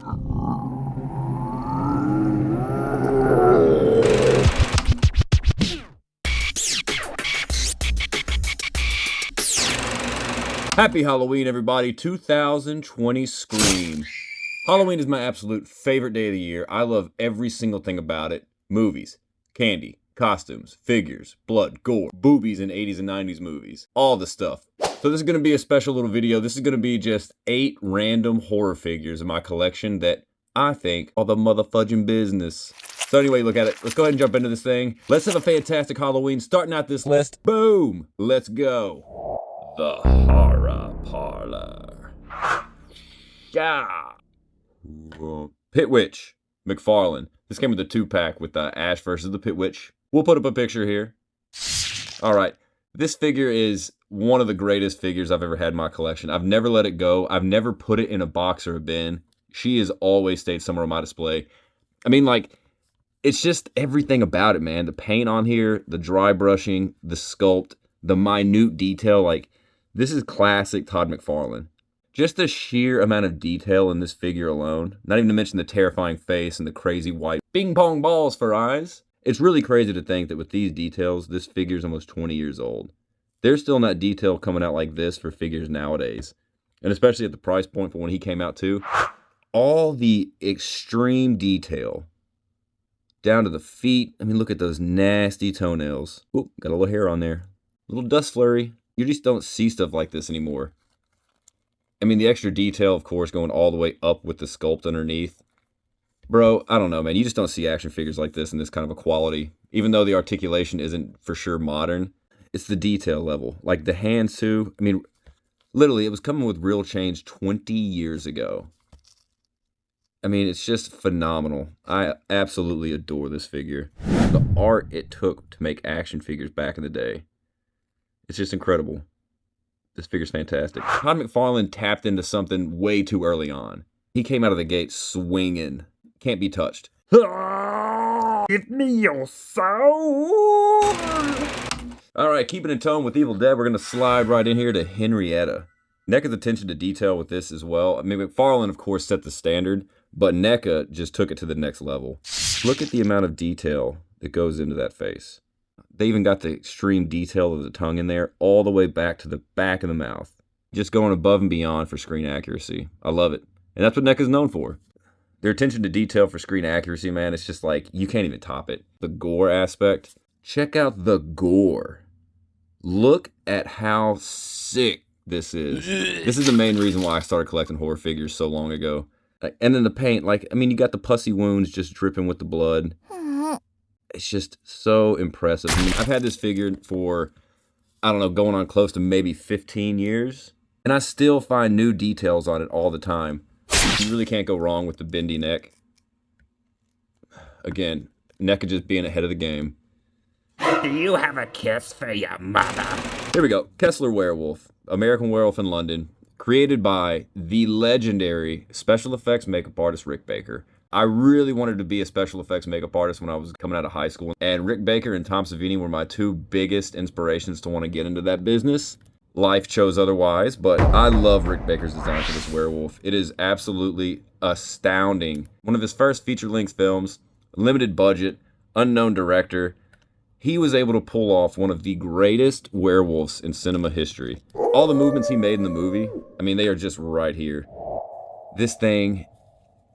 Happy Halloween, everybody. 2020 Scream. Halloween is my absolute favorite day of the year. I love every single thing about it. Movies, candy, costumes, figures, blood, gore, boobies in 80s and 90s movies. All the stuff. So this is going to be a special little video. This is going to be just 8 random horror figures in my collection that I think are the motherfudging business. So anyway, look at it. Let's go ahead and jump into this thing. Let's have a fantastic Halloween. Starting out this list. Boom! Let's go. The Horror Parlor. Yeah. Pit Witch, McFarlane. This came with a 2-pack with Ash versus the Pit Witch. We'll put up a picture here. All right. This figure is one of the greatest figures I've ever had in my collection. I've never let it go. I've never put it in a box or a bin. She has always stayed somewhere on my display. I mean, like, it's just everything about it, man. The paint on here, the dry brushing, the sculpt, the minute detail. Like, this is classic Todd McFarlane. Just the sheer amount of detail in this figure alone, not even to mention the terrifying face and the crazy white ping pong balls for eyes. It's really crazy to think that with these details, this figure's almost 20 years old. There's still not detail coming out like this for figures nowadays. And especially at the price point for when he came out too. All the extreme detail down to the feet. I mean, look at those nasty toenails. Oop, got a little hair on there. A little dust flurry. You just don't see stuff like this anymore. I mean, the extra detail, of course, going all the way up with the sculpt underneath. Bro, I don't know, man. You just don't see action figures like this in this kind of a quality. Even though the articulation isn't for sure modern, it's the detail level. Like the hands, too. I mean, literally, it was coming with real change 20 years ago. I mean, it's just phenomenal. I absolutely adore this figure. The art it took to make action figures back in the day. It's just incredible. This figure's fantastic. Todd McFarlane tapped into something way too early on. He came out of the gate swinging. Can't be touched. Give me your soul! Alright, keeping in tone with Evil Dead, we're going to slide right in here to Henrietta. NECA's attention to detail with this as well. I mean, McFarlane, of course, set the standard, but NECA just took it to the next level. Look at the amount of detail that goes into that face. They even got the extreme detail of the tongue in there, all the way back to the back of the mouth. Just going above and beyond for screen accuracy. I love it. And that's what NECA's known for. Their attention to detail for screen accuracy, man, it's just like, you can't even top it. The gore aspect. Check out the gore. Look at how sick this is. This is the main reason why I started collecting horror figures so long ago. And then the paint, like, I mean, you got the pussy wounds just dripping with the blood. It's just so impressive. I mean, I've had this figure for, I don't know, going on close to maybe 15 years. And I still find new details on it all the time. You really can't go wrong with the bendy neck. Again, NECA just being ahead of the game. Do you have a kiss for your mother? Here we go. Kessler Werewolf. American Werewolf in London. Created by the legendary special effects makeup artist Rick Baker. I really wanted to be a special effects makeup artist when I was coming out of high school. And Rick Baker and Tom Savini were my 2 biggest inspirations to want to get into that business. Life chose otherwise, but I love Rick Baker's design for this werewolf. It is absolutely astounding. One of his first feature-length films, limited budget, unknown director. He was able to pull off one of the greatest werewolves in cinema history. All the movements he made in the movie, I mean, they are just right here. This thing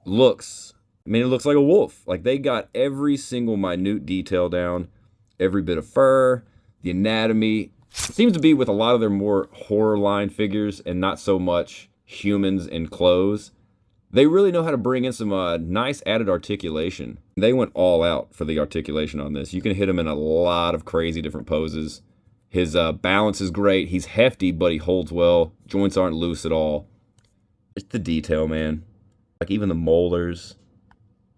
looks, I mean, it looks like a wolf. Like, they got every single minute detail down, every bit of fur, the anatomy. It seems to be with a lot of their more horror line figures and not so much humans in clothes. They really know how to bring in some nice added articulation. They went all out for the articulation on this. You can hit him in a lot of crazy different poses. His balance is great. He's hefty, but he holds well. Joints aren't loose at all. It's the detail, man. Like even the molars.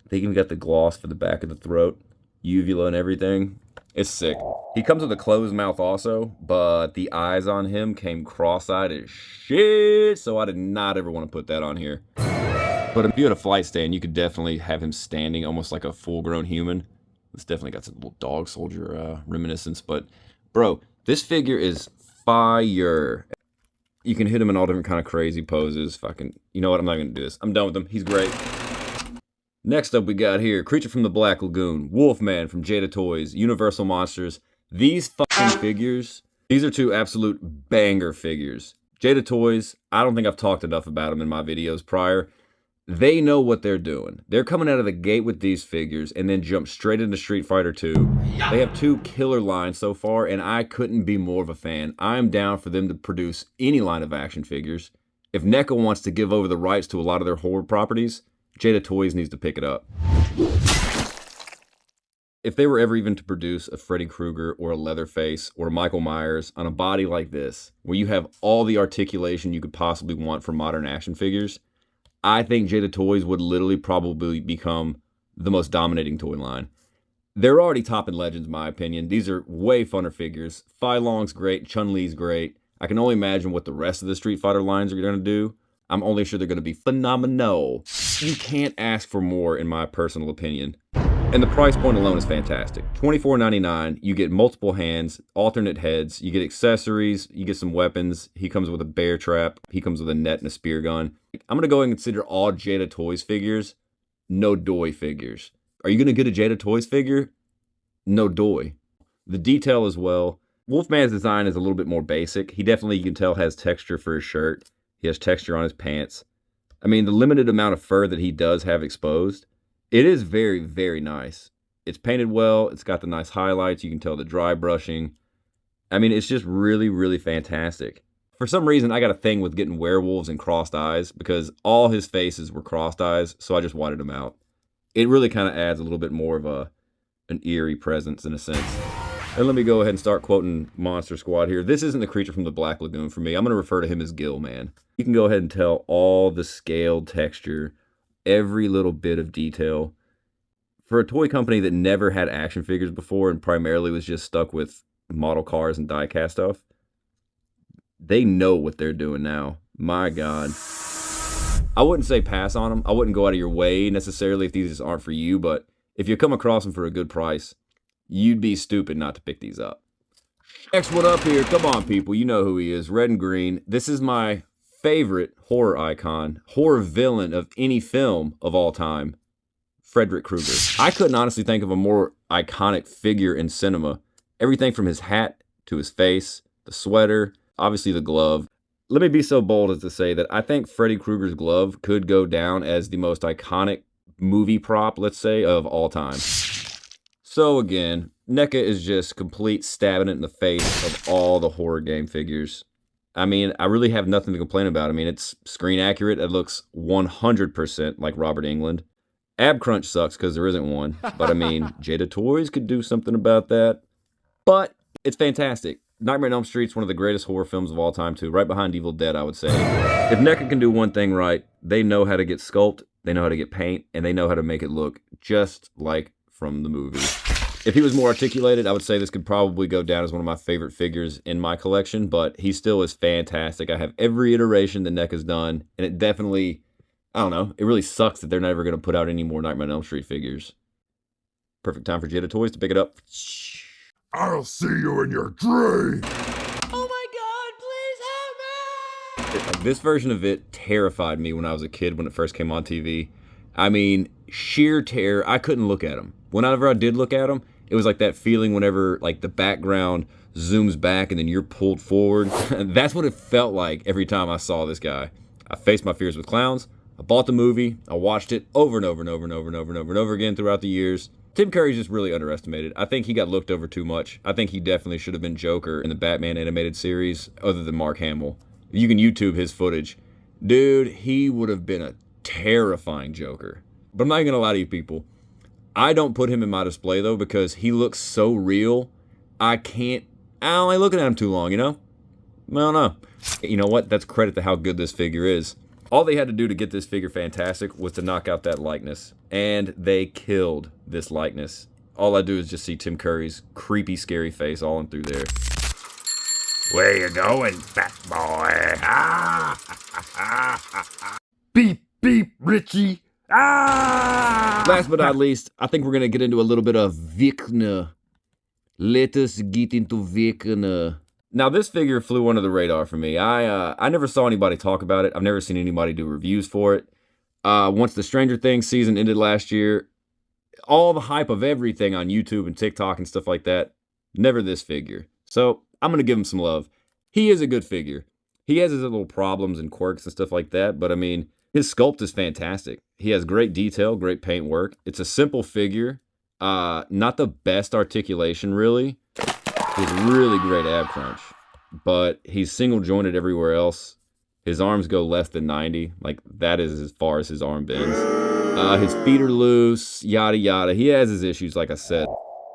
They even got the gloss for the back of the throat. Uvula and everything. It's sick. He comes with a closed mouth also, but the eyes on him came cross-eyed as shit, so I did not ever want to put that on here. But if you had a flight stand, you could definitely have him standing almost like a full-grown human. This definitely got some little dog soldier reminiscence, but bro, this figure is fire. You can hit him in all different kind of crazy poses. Fucking, you know what? I'm not gonna do this. I'm done with him. He's great. Next up we got here, Creature from the Black Lagoon, Wolfman from Jada Toys, Universal Monsters. These fucking figures, these are two absolute banger figures. Jada Toys, I don't think I've talked enough about them in my videos prior. They know what they're doing. They're coming out of the gate with these figures and then jump straight into Street Fighter 2. They have two killer lines so far, and I couldn't be more of a fan. I'm down for them to produce any line of action figures. If NECA wants to give over the rights to a lot of their horror properties, Jada Toys needs to pick it up. If they were ever even to produce a Freddy Krueger or a Leatherface or a Michael Myers on a body like this, where you have all the articulation you could possibly want for modern action figures, I think Jada Toys would literally probably become the most dominating toy line. They're already topping Legends, in my opinion. These are way funner figures. Fai Long's great, Chun-Li's great. I can only imagine what the rest of the Street Fighter lines are going to do. I'm only sure they're going to be phenomenal. You can't ask for more, in my personal opinion. And the price point alone is fantastic. $24.99, you get multiple hands, alternate heads, you get accessories, you get some weapons. He comes with a bear trap, he comes with a net and a spear gun. I'm gonna go ahead and consider all Jada Toys figures no doy figures. Are you gonna get a Jada Toys figure? No doy. The detail as well. Wolfman's design is a little bit more basic. He definitely, you can tell, has texture for his shirt. He has texture on his pants. I mean, the limited amount of fur that he does have exposed, it is very, very nice. It's painted well. It's got the nice highlights. You can tell the dry brushing. I mean, it's just really, really fantastic. For some reason, I got a thing with getting werewolves and crossed eyes because all his faces were crossed eyes, so I just whited them out. It really kind of adds a little bit more of an eerie presence in a sense. And let me go ahead and start quoting Monster Squad here. This isn't the Creature from the Black Lagoon for me. I'm going to refer to him as Gil, man. You can go ahead and tell all the scaled texture, every little bit of detail. For a toy company that never had action figures before and primarily was just stuck with model cars and die-cast stuff, they know what they're doing now. My God. I wouldn't say pass on them. I wouldn't go out of your way necessarily if these just aren't for you, but if you come across them for a good price, you'd be stupid not to pick these up. Next one up here. Come on, people. You know who he is. Red and green. This is my favorite horror icon, horror villain of any film of all time, Frederick Krueger. I couldn't honestly think of a more iconic figure in cinema. Everything from his hat to his face, the sweater, obviously the glove. Let me be so bold as to say that I think Freddy Krueger's glove could go down as the most iconic movie prop, let's say, of all time. So again, NECA is just complete stabbing it in the face of all the horror game figures. I mean, I really have nothing to complain about. I mean, it's screen accurate. It looks 100% like Robert Englund. Ab Crunch sucks because there isn't one. But I mean, Jada Toys could do something about that. But it's fantastic. Nightmare on Elm Street's one of the greatest horror films of all time, too. Right behind Evil Dead, I would say. If NECA can do one thing right, they know how to get sculpt, they know how to get paint, and they know how to make it look just like from the movie. If he was more articulated, I would say this could probably go down as one of my favorite figures in my collection, but he still is fantastic. I have every iteration that NECA's done, and it definitely, I don't know, it really sucks that they're never going to put out any more Nightmare on Elm Street figures. Perfect time for Jada Toys to pick it up. I'll see you in your dream! Oh my God, please help me! This version of it terrified me when I was a kid when it first came on TV. I mean, sheer terror. I couldn't look at him. Whenever I did look at him, it was like that feeling whenever like the background zooms back and then you're pulled forward. That's what it felt like every time I saw this guy. I faced my fears with clowns. I bought the movie. I watched it over and over and over and over and over and over and over again throughout the years. Tim Curry's just really underestimated. I think he got looked over too much. I think he definitely should have been Joker in the Batman animated series other than Mark Hamill. You can YouTube his footage. Dude, he would have been a terrifying Joker. But I'm not even gonna lie to you people. I don't put him in my display though because he looks so real. I don't like looking at him too long, you know? I don't know. You know what? That's credit to how good this figure is. All they had to do to get this figure fantastic was to knock out that likeness. And they killed this likeness. All I do is just see Tim Curry's creepy, scary face all in through there. Where you going, fat boy? Beep, beep, Richie! Last but not least, I think we're going to get into a little bit of Vecna. Let us get into Vecna. Now, this figure flew under the radar for me. I never saw anybody talk about it. I've never seen anybody do reviews for it. Once the Stranger Things season ended last year, all the hype of everything on YouTube and TikTok and stuff like that, never this figure. So I'm going to give him some love. He is a good figure. He has his little problems and quirks and stuff like that, but I mean, his sculpt is fantastic. He has great detail, great paint work. It's a simple figure. Not the best articulation, really. He's really great ab crunch, but he's single jointed everywhere else. His arms go less than 90. Like, that is as far as his arm bends. His feet are loose, yada yada. He has his issues, like I said.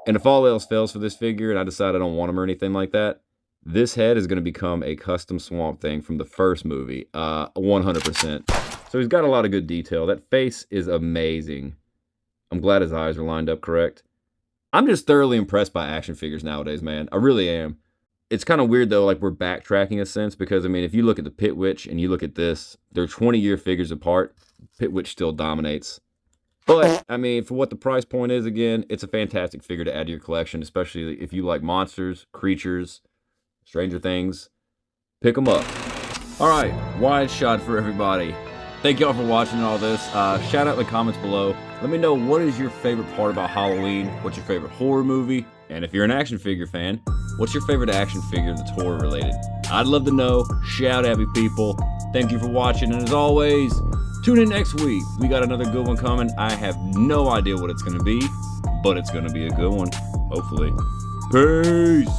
And if all else fails for this figure and I decide I don't want him or anything like that, this head is going to become a custom Swamp Thing from the first movie, 100%. So he's got a lot of good detail. That face is amazing. I'm glad his eyes are lined up correct. I'm just thoroughly impressed by action figures nowadays, man. I really am. It's kind of weird, though, like we're backtracking a sense, because, I mean, if you look at the Pit Witch and you look at this, they're 20-year figures apart. Pit Witch still dominates. But, I mean, for what the price point is, again, it's a fantastic figure to add to your collection, especially if you like monsters, creatures, Stranger Things. Pick them up. All right, wide shot for everybody. Thank y'all for watching all this. Shout out in the comments below. Let me know, what is your favorite part about Halloween? What's your favorite horror movie? And if you're an action figure fan, what's your favorite action figure that's horror related? I'd love to know. Shout at me, people. Thank you for watching, and as always, tune in next week. We got another good one coming. I have no idea what it's going to be, but it's going to be a good one, hopefully. Peace!